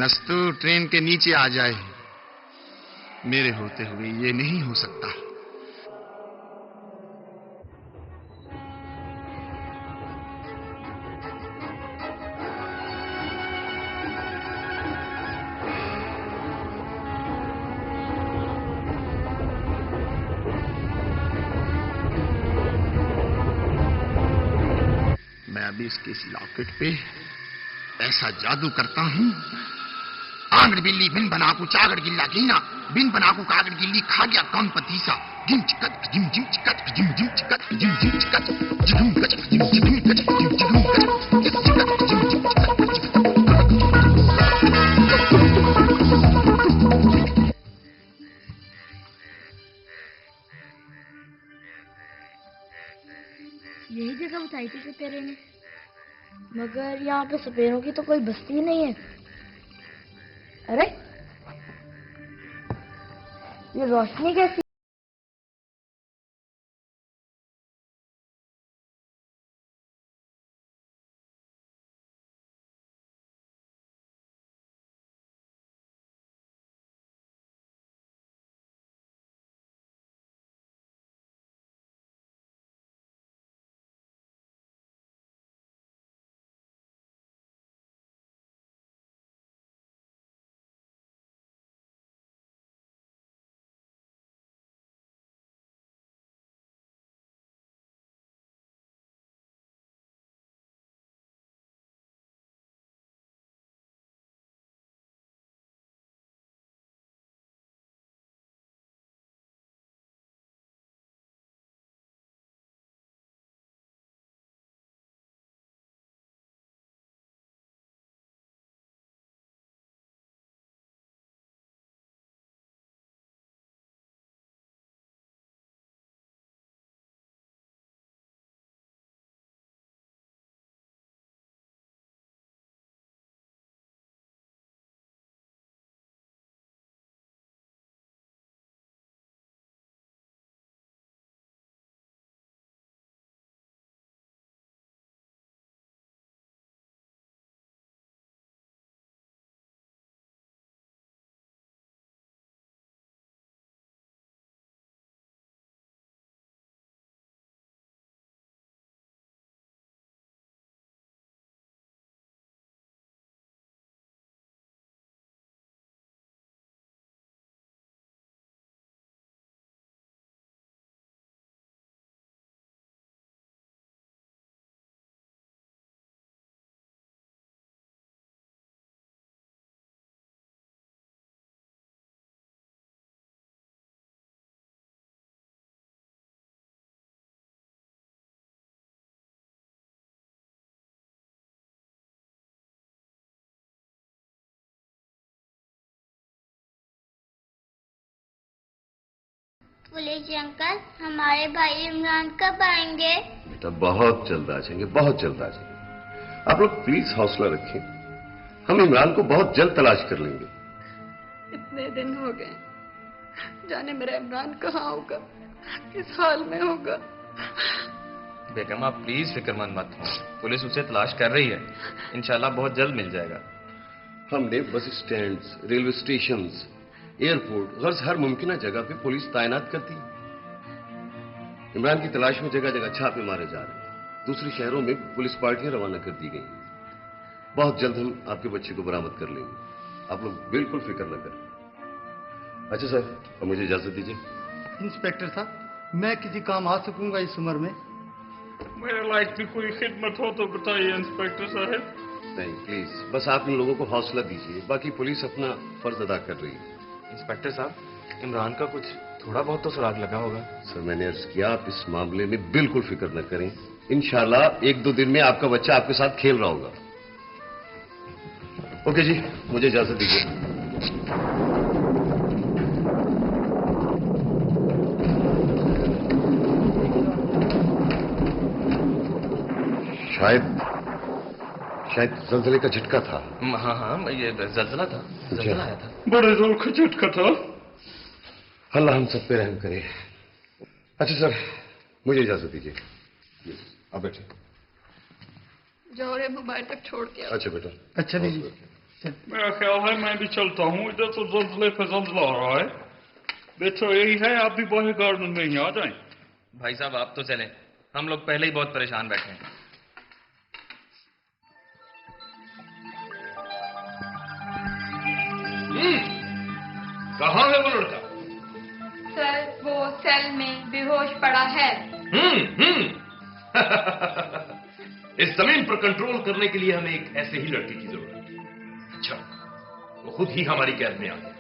नस्तू train के नीचे आ जाए। मेरे होते हुए ये नहीं हो सकता। मैं अभी इसके इस लॉकेट पे ऐसा जादू करता हूं, आंगड़ बिल्ली बिन बनाकू चागड़ गिल्ला गिन्ना, बिन बनाकू कागड़ गिल्ली खा गया कौन पतीसा, जिम चिकट जिम जिम चिकट जिम जिम चिकट जिम जिम चिकट जिम गच जिम जिम गच जिम जिम गच चिकट जिम जिम यही जगह बताई थी तेरे ने, मगर यहाँ पे सपेरों की तो कोई बस्ती नहीं है। अरे ये रोशनी कैसी? पुलिस अंकल, हमारे भाई इमरान कब आएंगे? बेटा बहुत जल्द आ जाएंगे, बहुत जल्द आ जाएंगे। आप लोग प्लीज हौसला रखें, हम इमरान को बहुत जल्द तलाश कर लेंगे। इतने दिन हो गए, जाने मेरा इमरान कहाँ होगा, किस हाल में होगा। बेगम आप प्लीज फिक्रमंद मत हो, पुलिस उसे तलाश कर रही है, इंशाल्लाह बहुत जल्द मिल जाएगा। हमने बस स्टैंड्स, रेलवे स्टेशंस, एयरपोर्ट, गर्ज हर मुमकिन जगह पे पुलिस तैनात कर दी। इमरान की तलाश में जगह जगह छापे मारे जा रहे हैं। दूसरे शहरों में पुलिस पार्टियां रवाना कर दी गई। बहुत जल्द हम आपके बच्चे को बरामद कर लेंगे, आप लोग बिल्कुल फिक्र न करें। अच्छा सर, अब मुझे इजाजत दीजिए। इंस्पेक्टर साहब, मैं किसी काम आ सकूंगा इस उम्र में? मेरे लायक भी कोई खिदमत हो तो बताइए इंस्पेक्टर साहब। नहीं प्लीज, बस आप इन लोगों को हौसला दीजिए, बाकी पुलिस अपना फर्ज अदा कर रही है। इंस्पेक्टर साहब, इमरान का कुछ थोड़ा बहुत तो सुराग लगा होगा। सर मैंने अर्ज किया, आप इस मामले में बिल्कुल फिक्र न करें, इंशाल्लाह एक दो दिन में आपका बच्चा आपके साथ खेल रहा होगा। ओके जी, मुझे इजाजत दीजिए। शायद जल्जले का झटका था। हाँ हाँ, ये जल्जला था, जल्जला आया था। बड़े जोर का झटका था। अल्लाह हम सब पे रहम करे। अच्छा सर, मुझे इजाजत दीजिए। आप बैठिए। जौहरे मोबाइल तक छोड़ के आओ। अच्छा बेटा। अच्छा दीजिए। मेरा ख्याल है मैं भी चलता हूँ, इधर तो जल्जले पे जल्जला हो रहा है। बेहतर यही है आप भी बाहर गार्डन में ही आ जाएं। भाई साहब आप तो चलें, हम लोग पहले ही बहुत परेशान बैठे हैं। कहाँ है वो लड़का? सर वो सेल में बेहोश पड़ा है। इस जमीन पर कंट्रोल करने के लिए हमें एक ऐसे ही लड़के की जरूरत है। अच्छा, वो खुद ही हमारी कैद में आ गया।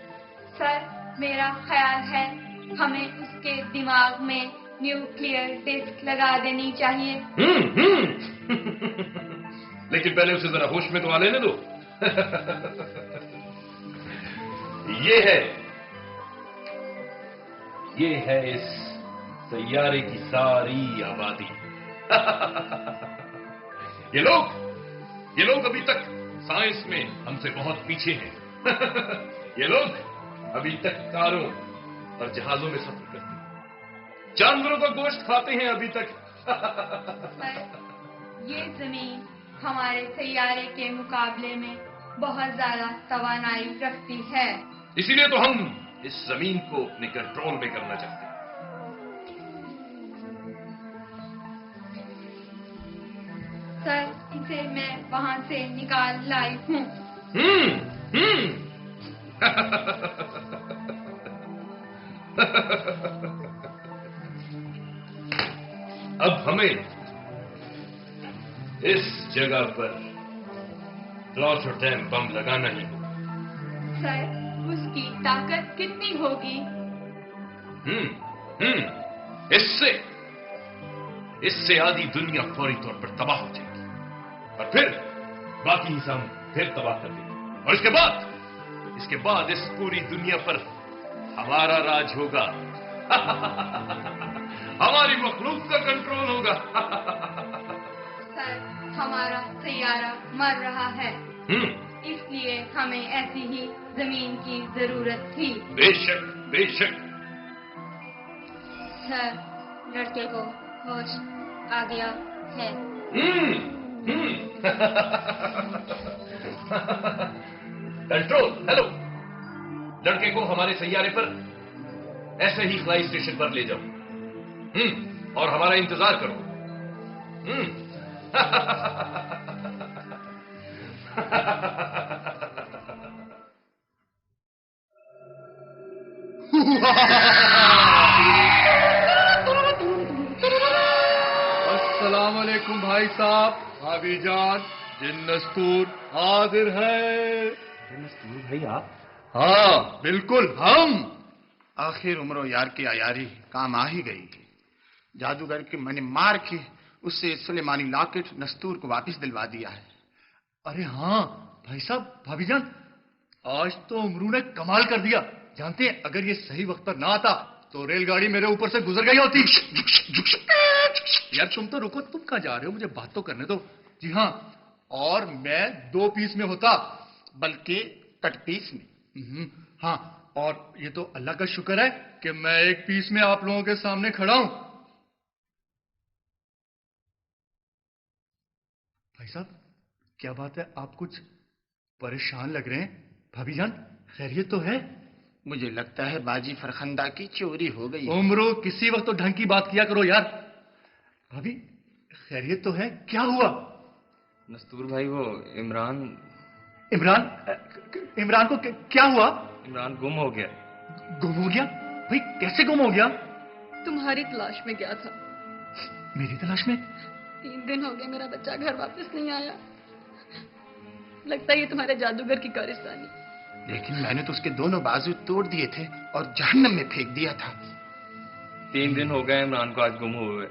सर मेरा ख्याल है हमें उसके दिमाग में न्यूक्लियर डिस्क लगा देनी चाहिए। लेकिन पहले उसे जरा होश में तो आ लेने दो। ये है इस सैयारे की सारी आबादी। ये लोग अभी तक साइंस में हमसे बहुत पीछे हैं। ये लोग अभी तक कारों और जहाजों में सफर करते हैं, जानवरों का गोश्त खाते हैं अभी तक। सर ये जमीन हमारे सैयारे के मुकाबले में बहुत ज्यादा तवानाई रखती है, इसीलिए तो हम इस जमीन को अपने कंट्रोल में करना चाहते हैं। सर इसे मैं वहां से निकाल लाई हूँ। अब हमें इस जगह पर क्लॉटर डैम बम लगाना ही होगा। सर उसकी ताकत कितनी होगी? इससे आधी दुनिया फौरी तौर पर तबाह हो जाएगी और फिर बाकी हिस्सा हम फिर तबाह कर देंगे और इसके बाद इस पूरी दुनिया पर हमारा राज होगा। हमारी मखलूक का कंट्रोल होगा। सर हमारा सैयारा मर रहा है, इसलिए हमें ऐसी ही जमीन की जरूरत थी। बेशक बेशक। सर लड़के को होश आ गया है। कंट्रोल, हेलो, लड़के को हमारे सैयारे पर ऐसे ही फ्लाई स्टेशन पर ले जाओ। और हमारा इंतजार करो। अस्सलाम वालेकुम भाई साहब, भाभी जान, जिन नस्तूर हाजिर है। नस्तूर भाई आप? हाँ बिल्कुल हम। आखिर उम्रो यार की आयारी काम आ ही गई। जादूगर के मैंने मार के उससे सुलेमानी लॉकेट नस्तूर को वापस दिलवा दिया है। अरे हाँ भाई साहब, भाभी जान, आज तो उमरू ने कमाल कर दिया। जानते हैं, अगर ये सही वक्त पर ना आता तो रेलगाड़ी मेरे ऊपर से गुजर गई होती। यार तुम तो रुको, तुम कहाँ जा रहे हो? मुझे बात तो करने दो। जी हाँ, और मैं 2 पीस में होता, बल्कि कट पीस में। हाँ, और ये तो अल्लाह का शुक्र है कि मैं 1 पीस में आप लोगों के सामने खड़ा हूं। भाई साहब क्या बात है, आप कुछ परेशान लग रहे हैं? भाभी जान खैरियत तो है? मुझे लगता है बाजी फरखंदा की चोरी हो गई। उम्रो किसी वक्त तो ढंग की बात किया करो यार। भाभी खैरियत तो है? क्या हुआ? नस्तूर भाई वो इमरान को क्या हुआ? इमरान गुम हो गया। गुम हो गया? भाई कैसे गुम हो गया? तुम्हारी तलाश में गया था। मेरी तलाश में? 3 दिन हो गए मेरा बच्चा घर वापस नहीं आया। लगता है ये तुम्हारे जादूगर की कारस्तानी। लेकिन मैंने तो उसके दोनों बाजू तोड़ दिए थे और जहन्नम में फेंक दिया था। 3 दिन हो गए इमरान को आज गुम हुए।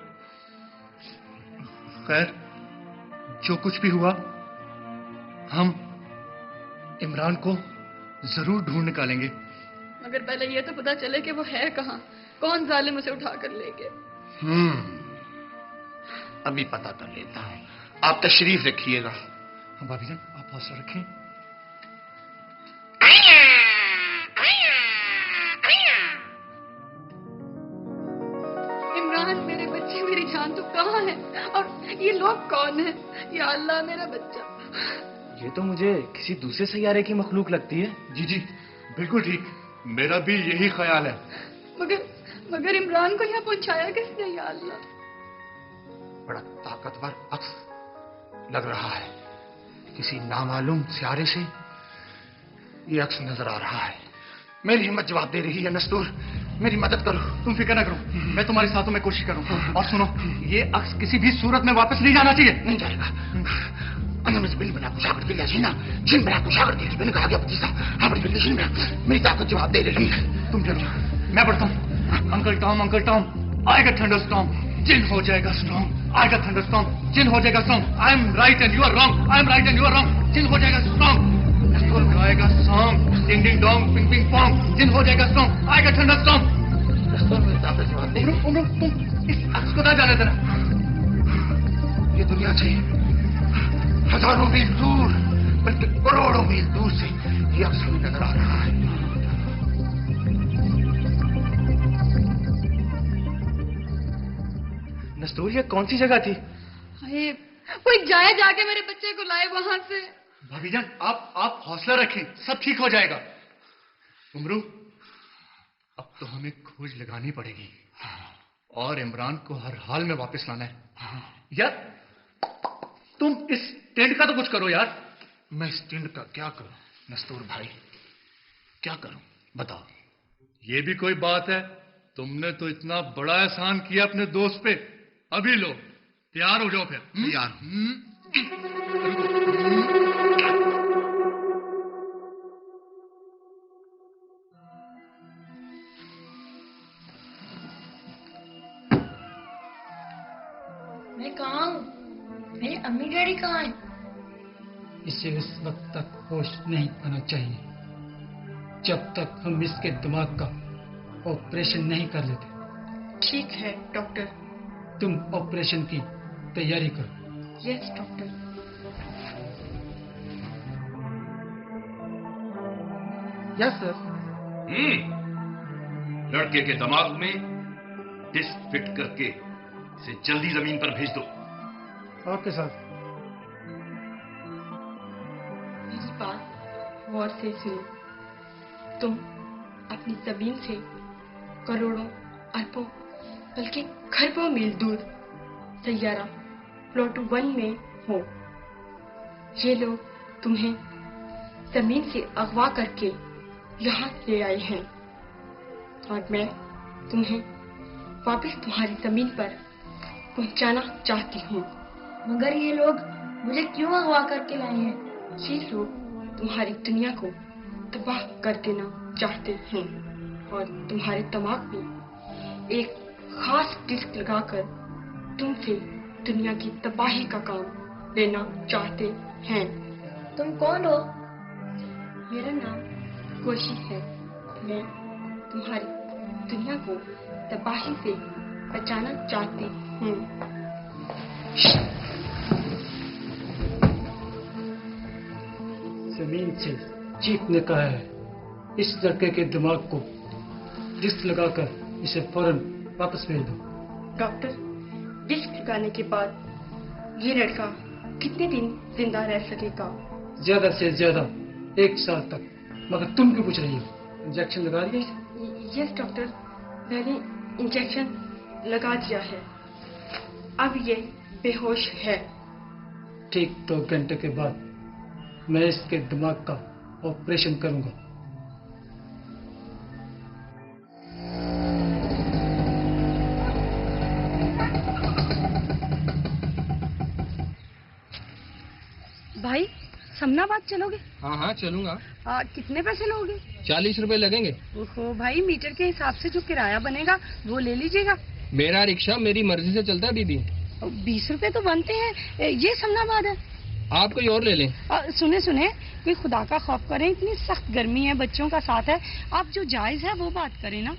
खैर जो कुछ भी हुआ, हम इमरान को जरूर ढूंढ निकालेंगे। मगर पहले ये तो पता चले कि वो है कहाँ, कौन जालिम उसे उठा कर ले गए। अभी पता कर लेता हूं। आप तशरीफ रखिएगा। हाँ भाभी जान, आप हौसला रखें। इमरान मेरे बच्चे, मेरी जान, तू कहाँ है? और ये लोग कौन है? या अल्लाह मेरा बच्चा। ये तो मुझे किसी दूसरे सैयारे की मखलूक लगती है। जी जी, बिल्कुल ठीक, मेरा भी यही ख्याल है। मगर इमरान को यहाँ पहुंचाया किसने या अल्लाह? बड़ा ताकतवर अक्स लग रहा है, किसी नामालूम सियारे से ये अक्स नजर आ रहा है। मेरी हिम्मत जवाब दे रही है। नस्तूर, मेरी मदद करो। तुम फिक्र ना करो, मैं तुम्हारे साथों में कोशिश करूँ। और सुनो, ये अक्स किसी भी सूरत में वापस नहीं जाना चाहिए। नहीं जाएगा। अनमिस बिन बना कुशागर किला जीना जिन बना कुशागर की बिन कहा गया पतीसा हमारी बिल्ली जिन में मेरी ताकत जवाब दे रही है। तुम चलो, मैं बढ़ता हूँ। अंकल टॉम, आएगा थंडर स्टॉर्म, जिन हो जाएगा स्ट्रॉन्ग। आएगा थंडर स्टॉर्म, जिन हो जाएगा strong. I am right and you are wrong, I am right and you are wrong, जिन हो जाएगा स्ट्रॉन्ग। आएगा song, ding ding dong, ping ping pong, जिन हो जाएगा स्ट्रॉन्ग। आएगा थंडर स्टॉर्म। मेरी ताकत जवाब दे रही है। तुम इस अक्स को ना जाने देना। ये दुनिया से हजारों मील दूर, बल्कि करोड़ों मील दूर से ये अक्स हमें नजर आ रहा है। नस्तूर, ये कौन सी जगह थी? अरे कोई जाए जाके मेरे बच्चे को लाए वहां से। भाभीजान, आप हौसला रखें, सब ठीक हो जाएगा। उमरू, अब तो हमें खोज लगानी पड़ेगी और इमरान को हर हाल में वापस लाना है। यार, तुम इस टेंट का तो कुछ करो यार। मैं इस टेंट का क्या करूं नस्तूर भाई, क्या करूं बताओ। ये भी कोई बात है? तुमने तो इतना बड़ा एहसान किया अपने दोस्त पे, अभी लो, तैयार हो जाओ फिर। तैयार। मैं कहाँ हूँ? मेरे अम्मी डैडी कहाँ हैं? इसे उस वक्त तक होश नहीं आना चाहिए जब तक हम इसके दिमाग का ऑपरेशन नहीं कर लेते। ठीक है डॉक्टर। तुम ऑपरेशन की तैयारी करो। Yes doctor. Yes sir. लड़के के दिमाग में डिस्क फिट करके इसे जल्दी जमीन पर भेज दो। Okay sir. मेरी बात गौर से सुनो। तुम अपनी जमीन से करोड़ों अरबों बल्कि खरबों मील दूर सैयारा प्लूटो 1 में हो। ये लोग तुम्हें जमीन से अगवा करके यहाँ ले आए हैं और मैं तुम्हें वापस तुम्हारी जमीन पर पहुँचाना चाहती हूँ। मगर ये लोग मुझे क्यों अगवा करके लाए हैं? ये लोग तुम्हारी दुनिया को तबाह कर देना चाहते हैं और तुम्हारे दिमाग में एक खास डिस्क लगाकर तुमसे दुनिया की तबाही का काम लेना चाहते हैं। तुम कौन हो? मेरा नाम कोशी है। मैं तुम्हारी दुनिया को तबाही से बचाना चाहती हूँ। जमीन से चीफ ने कहा है इस लड़के के दिमाग को डिस्क लगाकर इसे फौरन वापस भेज दो। डॉक्टर, डिस्क लगाने के बाद ये लड़का कितने दिन जिंदा रह सकेगा? ज्यादा से ज्यादा 1 साल तक। मगर तुम क्यों पूछ रही हो? इंजेक्शन लगा दिया? यस डॉक्टर, मैंने इंजेक्शन लगा दिया है। अब ये बेहोश है। ठीक 2 घंटे के बाद मैं इसके दिमाग का ऑपरेशन करूंगा। भाई, समनाबाद चलोगे? हाँ चलूंगा। कितने पैसे लोगे? 40 रुपए लगेंगे। ओहो भाई, मीटर के हिसाब से जो किराया बनेगा वो ले लीजिएगा। मेरा रिक्शा मेरी मर्जी से चलता है दीदी। 20 रुपए तो बनते हैं। ये समनाबाद है। आप कोई और ले लें। सुने कोई खुदा का खौफ करें, इतनी सख्त गर्मी है, बच्चों का साथ है, आप जो जायज है वो बात करें ना।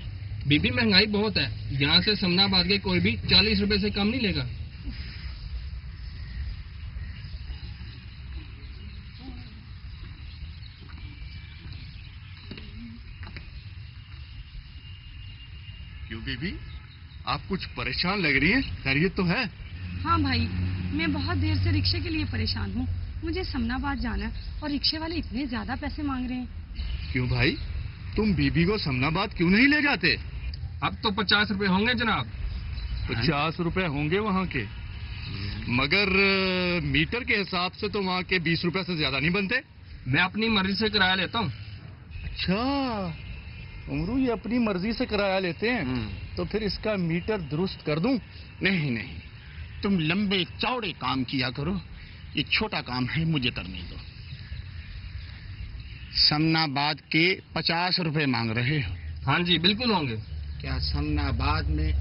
बीबी, महंगाई बहुत है, यहाँ से समनाबाद के कोई भी 40 रुपए से कम नहीं लेगा। क्यों बीबी, आप कुछ परेशान लग रही हैं? खैरियत तो है? हाँ भाई, मैं बहुत देर से रिक्शे के लिए परेशान हूँ। मुझे समनाबाद जाना है और रिक्शे वाले इतने ज्यादा पैसे मांग रहे हैं। क्यों भाई, तुम बीबी को समनाबाद क्यों नहीं ले जाते? अब तो 50 रुपए होंगे जनाब। 50 रुपए होंगे वहाँ के, मगर मीटर के हिसाब से तो वहाँ के 20 रुपए से ज्यादा नहीं बनते। मैं अपनी मर्जी से किराया लेता हूँ। अच्छा, उमरू ये अपनी मर्जी से किराया लेते हैं, तो फिर इसका मीटर दुरुस्त कर दूं? नहीं नहीं, तुम लंबे चौड़े काम किया करो, ये छोटा काम है, मुझे करने दो। समनाबाद के 50 रुपए मांग रहे हो? हाँ जी बिल्कुल होंगे। क्या समनाबाद में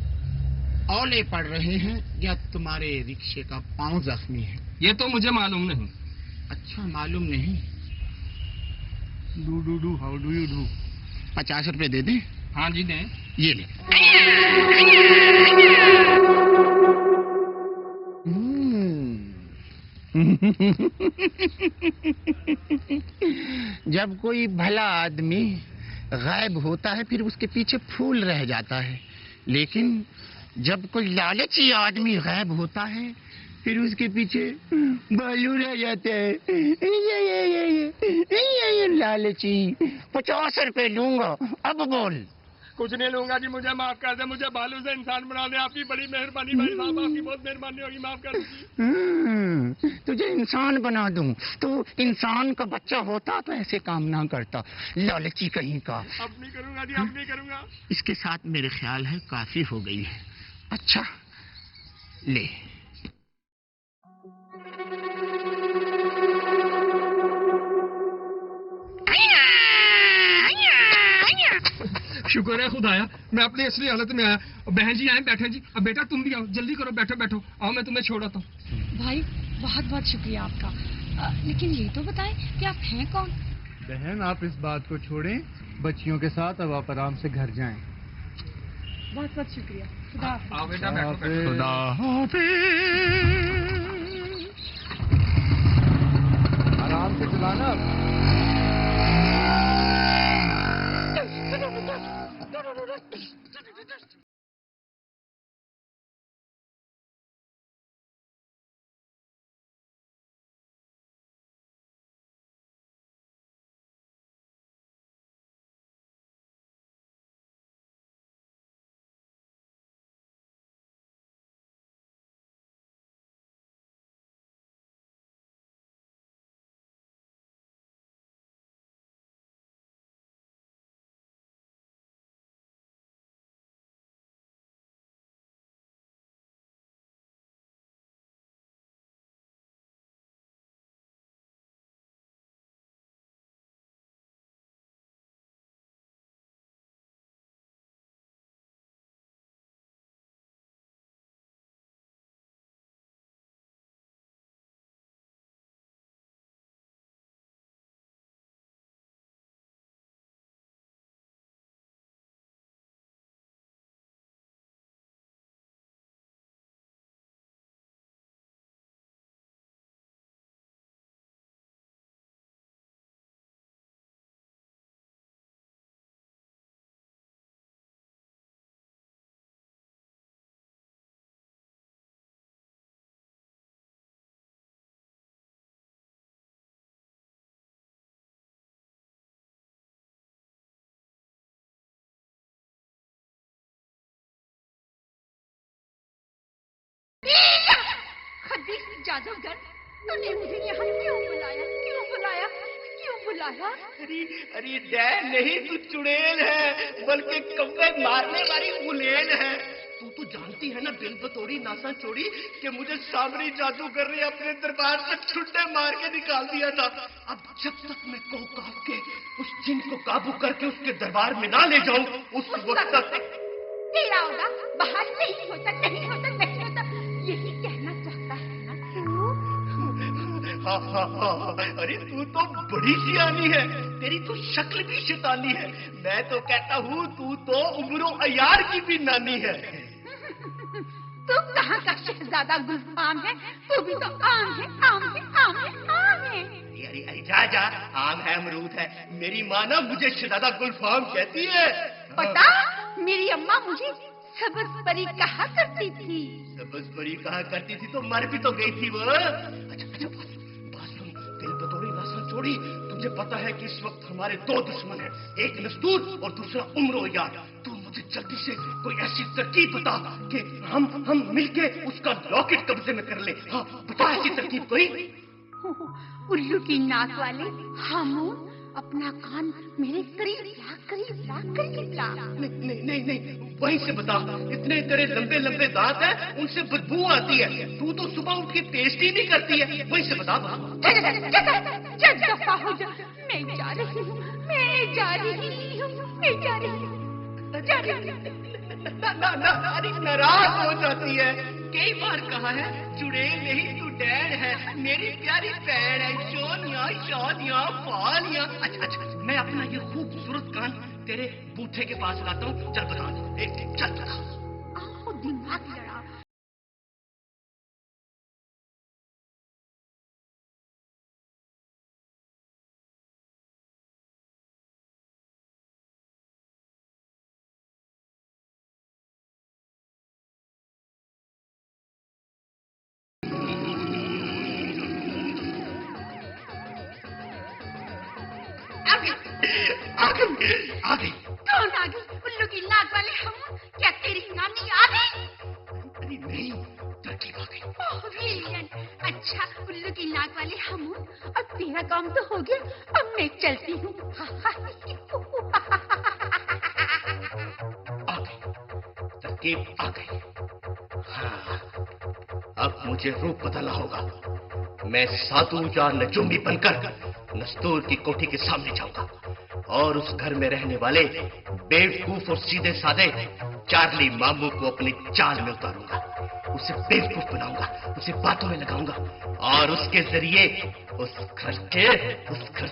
औले पड़ रहे हैं या तुम्हारे रिक्शे का पांव जख्मी है? ये तो मुझे मालूम नहीं। अच्छा, मालूम नहीं। Do how do you do? 50 रुपए दे दे? हाँ जी दें। ये ले। जब कोई भला आदमी गायब होता है फिर उसके पीछे फूल रह जाता है, लेकिन जब कोई लालची आदमी गायब होता है फिर उसके पीछे बालू रह जाते हैं। ये लालची। 50 रुपए लूंगा, अब बोल। कुछ नहीं लूंगा जी, मुझे माफ कर दे, मुझे बालू से इंसान बना दे। आपकी बड़ी मेहरबानी भाई साहब, आपकी बहुत मेहरबानी होगी, माफ कर दीजिए। तुझे इंसान बना दूं तो इंसान का बच्चा होता तो ऐसे काम ना करता, लालची कहीं का। अब नहीं करूंगा जी, अब नहीं करूंगा। इसके साथ मेरे ख्याल है काफी हो गई है। अच्छा ले। शुक्र है खुदाया, मैं अपनी असली हालत में आया। बहन जी आए बैठे जी। अब बेटा तुम भी आओ, जल्दी करो, बैठो बैठो, आओ मैं तुम्हें छोड़ाता हूँ। भाई बहुत बहुत शुक्रिया आपका, लेकिन ये तो बताएं कि आप हैं कौन? बहन, आप इस बात को छोड़ें, बच्चियों के साथ अब आप आराम से घर जाएं। बहुत बहुत शुक्रिया। खुदा हाफिज। आओ बेटा बैठो बैठो। खुदा हाफिज। आराम से चलाना। जादूगर, तूने मुझे यहाँ क्यों बुलाया? क्यों बुलाया? क्यों बुलाया? अरे डैड नहीं, तू चुड़ैल है, बल्कि कौवे मारने वाली गुलेल है। तू तो जानती है ना बिल बतौड़ी नासा चोरी कि मुझे सामरी जादूगर ने अपने दरबार से छुट्टे मार के निकाल दिया था। अब जब तक मैं काफ के उस जिन को काबू करके उसके दरबार में ना ले जाऊं, उस वक्त तक तेरा होगा बाहर नहीं होता, नहीं होता, नहीं होता, यही कहना चाहता है ना तू? हाँ, अरे तू तो बड़ी सियानी है, तेरी तो शक्ल भी शैतानी है। मैं तो कहता हूँ तू तो उम्रो अयार की भी नानी है। तू कहाँ का शहजादा गुलफाम है? तू भी तो आम है, आम है, आम है, आम है। अरे अरे जा जा, आम है अमरूद है। मेरी माँ ना मुझे शहजादा गुलफाम कहती है। पता, मेरी अम्मा मुझे सब्ज़ परी कहा करती थी। सब्ज़ परी कहा करती थी तो मर भी तो गई थी वो। अच्छा अच्छा, बात सुन, नासा चोरी, तुझे पता है कि इस वक्त हमारे दो दुश्मन हैं, एक नस्तूर और दूसरा उम्रो यार। तू मुझे जल्दी से कोई ऐसी तरकीब बता कि हम मिलके उसका लॉकेट कब्जे में कर ले। हाँ बता ऐसी तरकीब कोई। उल्लू की नाक वाले हामून, अपना कान मेरे करीब ला, करीब ला, करीब ला। नहीं, वहीं से बता। इतने तेरे लंबे लंबे दांत हैं, उनसे बदबू आती है। तू तो सुबह उठ के टेस्ट ही नहीं करती है। वहीं से बता। दफा हो जा, मैं जा रही हूँ, मैं जा रही हूँ, मैं जा रही हूँ। नाराज हो जाती है। कई बार कहा है चुड़ैल नहीं तू डैड है, मेरी प्यारी पैर है, सोनिया शानिया पानिया। अच्छा, मैं अपना ये खूबसूरत कान तेरे बूथे के पास लाता हूँ। चल बता, चल बता। आओ दिमाग लड़ा। आ गई। कौन आ गई? उल्लू की नाक वाले हम। क्या तेरी नानी आ गई? अरे नहीं, तरकीब आ गई। ओह ब्रिलियंट। अच्छा उल्लू की नाक वाले हम, अब तेरा काम तो हो गया, अब मैं चलती हूँ। आ गई, तरकीब आ गई। हाँ, अब मुझे रूप बदलना होगा। मैं साधु या नजूमी बनकर नस्तूर की कोठी के सामने जाऊंगा और उस घर में रहने वाले बेवकूफ और सीधे साधे चार्ली मामू को अपनी चाल में उतारूंगा। उसे बेवकूफ बनाऊंगा, उसे बातों में लगाऊंगा और उसके जरिए उस घर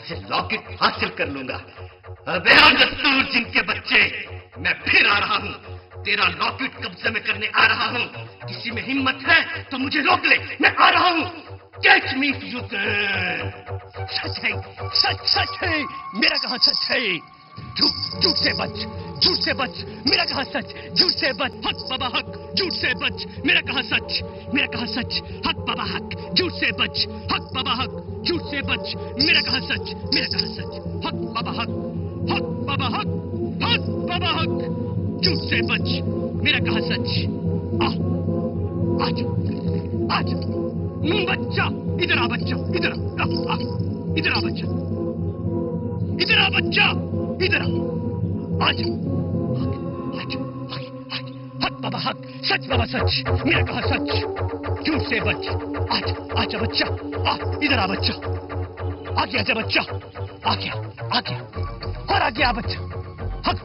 से लॉकेट हासिल कर लूंगा। अबे नस्तूर जिनके बच्चे, मैं फिर आ रहा हूँ, तेरा लॉकेट कब्जे में करने आ रहा हूँ। किसी में हिम्मत है तो मुझे रोक ले, मैं आ रहा हूँ। Catch me if you can. सच है, सच है, मेरा कहाँ सच है? झूठ से बच, मेरा कहाँ सच? झूठ से बच, हक बाबा हक, झूठ से बच, मेरा कहाँ सच? हक बाबा हक, झूठ से बच, हक बाबा हक, झूठ से बच, मेरा कहाँ सच? हक बाबा हक, हक बाबा हक, झूठ से बच, मेरा कहाँ सच? आज बच्चा, इधर आ बच्चा, इधर आ, इधर आ बच्चा, इधर आ बच्चा, इधर आ, आज हक बाबा हक, सच बाबा सच, मेरा कहा सच? झूठ से बच, आजा बच्चा, इधर आ बच्चा, आ गया जा बच्चा, आ गया और आ गया बच्चा, हक